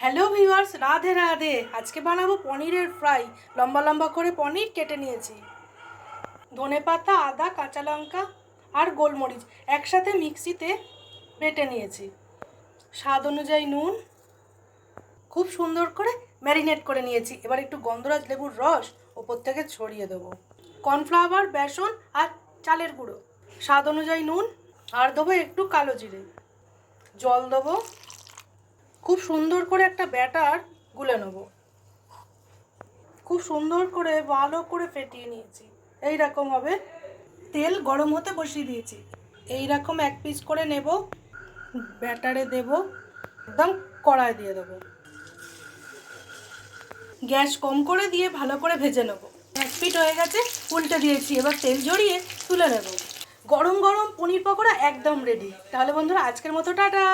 Hello viewers, Radhe Radhe. আজকে বানাবো পনিরের ফ্রাই। লম্বা লম্বা করে পনির কেটে নিয়েছি। ধনেপাতা, আদা, কাঁচা লঙ্কা আর গোলমরিচ একসাথে মিক্সিতে বেটে নিয়েছি। স্বাদ অনুযায়ী নুন, খুব সুন্দর করে ম্যারিনেট করে নিয়েছি। এবার একটু গন্ধরাজ লেবুর রস ওপর থেকে ছড়িয়ে দেবো। কর্নফ্লাওয়ার, বেসন আর চালের গুঁড়ো, স্বাদ অনুযায়ী নুন, আর দেবো একটু কালো জিরে, জল দেবো। খুব সুন্দর করে একটা ব্যাটার গুলে নেব। খুব সুন্দর করে ভালো করে ফেটিয়ে নিয়েছি। এই রকম হবে। তেল গরম হতে বসিয়ে দিয়েছি। এই রকম এক পিস করে নেব, ব্যাটারে দেব, একদম কড়ায় দিয়ে দেবো। গ্যাস কম করে দিয়ে ভালো করে ভেজে নেব। এক পিঠ হয়ে গেছে, উল্টে দিয়েছি। এবার তেল ঝরিয়ে তুলে নেব। গরম গরম পনির পকোড়া একদম রেডি। তাহলে বন্ধুরা, আজকের মতো টাটা।